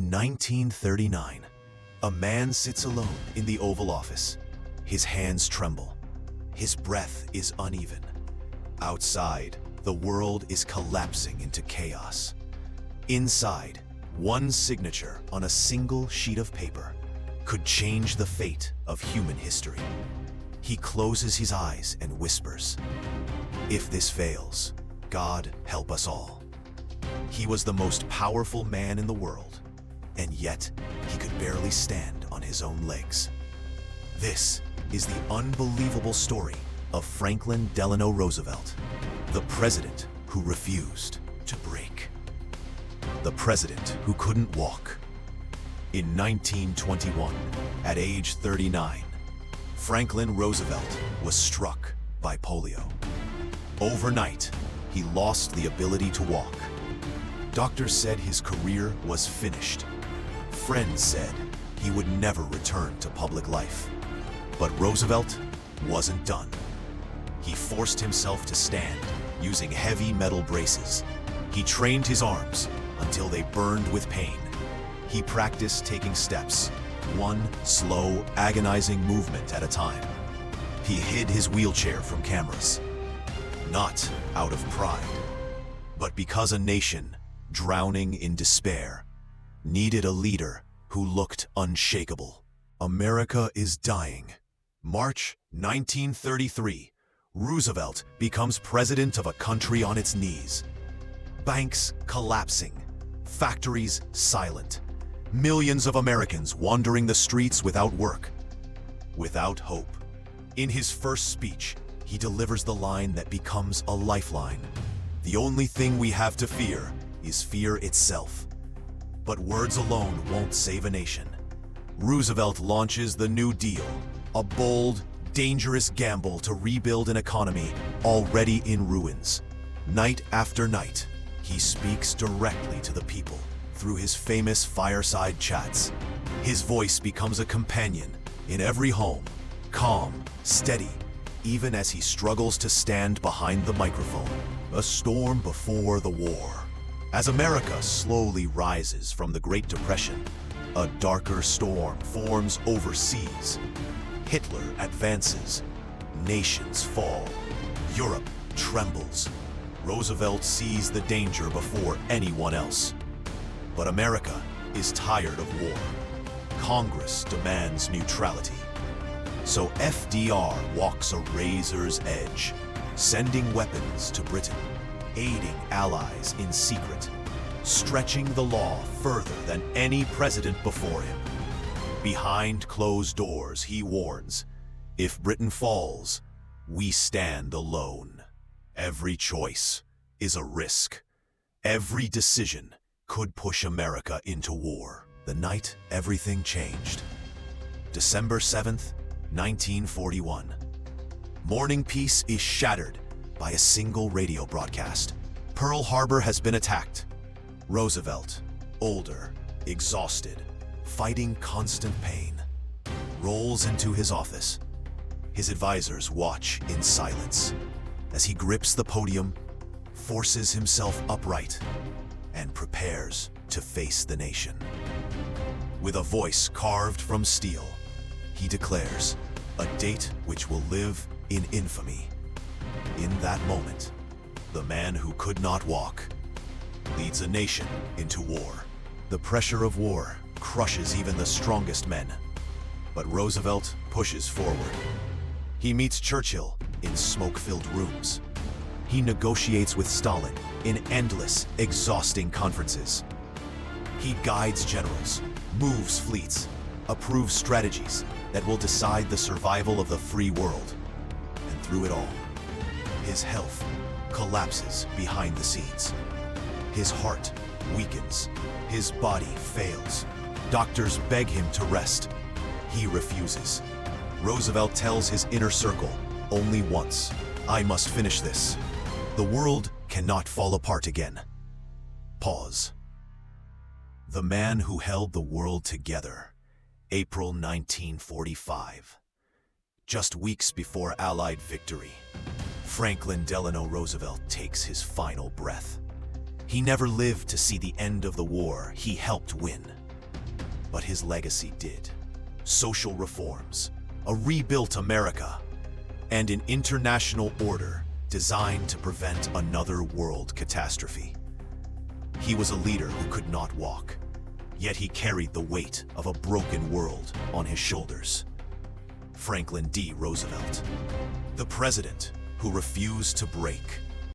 In 1939, a man sits alone in the Oval Office. His hands tremble. His breath is uneven. Outside, the world is collapsing into chaos. Inside, one signature on a single sheet of paper could change the fate of human history. He closes his eyes and whispers, "If this fails, God help us all." He was the most powerful man in the world, and yet he could barely stand on his own legs. This is the unbelievable story of Franklin Delano Roosevelt, the president who refused to break. The president who couldn't walk. In 1921, at age 39, Franklin Roosevelt was struck by polio. Overnight, he lost the ability to walk. Doctors said his career was finished. Friends said he would never return to public life. But Roosevelt wasn't done. He forced himself to stand using heavy metal braces. He trained his arms until they burned with pain. He practiced taking steps, one slow, agonizing movement at a time. He hid his wheelchair from cameras, not out of pride, but because a nation drowning in despair needed a leader who looked unshakable. America is dying. March 1933, Roosevelt becomes president of a country on its knees. Banks collapsing, factories silent, millions of Americans wandering the streets without work, without hope. In his first speech, he delivers the line that becomes a lifeline. "The only thing we have to fear is fear itself." But words alone won't save a nation. Roosevelt launches the New Deal, a bold, dangerous gamble to rebuild an economy already in ruins. Night after night, he speaks directly to the people through his famous fireside chats. His voice becomes a companion in every home, calm, steady, even as he struggles to stand behind the microphone. A storm before the war. As America slowly rises from the Great Depression, a darker storm forms overseas. Hitler advances, nations fall, Europe trembles. Roosevelt sees the danger before anyone else. But America is tired of war. Congress demands neutrality. So FDR walks a razor's edge, sending weapons to Britain, aiding allies in secret, stretching the law further than any president before him. Behind closed doors, he warns, "If Britain falls, we stand alone." Every choice is a risk. Every decision could push America into war. The night everything changed. December 7th, 1941. Morning peace is shattered by a single radio broadcast. Pearl Harbor has been attacked. Roosevelt, older, exhausted, fighting constant pain, rolls into his office. His advisors watch in silence as he grips the podium, forces himself upright, and prepares to face the nation. With a voice carved from steel, he declares a date which will live in infamy. In that moment, the man who could not walk leads a nation into war. The pressure of war crushes even the strongest men. But Roosevelt pushes forward. He meets Churchill in smoke-filled rooms. He negotiates with Stalin in endless, exhausting conferences. He guides generals, moves fleets, approves strategies that will decide the survival of the free world. And through it all, his health collapses behind the scenes. His heart weakens. His body fails. Doctors beg him to rest. He refuses. Roosevelt tells his inner circle only once, "I must finish this. The world cannot fall apart again." Pause. The man who held the world together. April 1945. Just weeks before Allied victory, Franklin Delano Roosevelt takes his final breath. He never lived to see the end of the war he helped win. but his legacy did. Social reforms, a rebuilt America, and an international order designed to prevent another world catastrophe. He was a leader who could not walk, yet he carried the weight of a broken world on his shoulders. Franklin D. Roosevelt, the president who refused to break.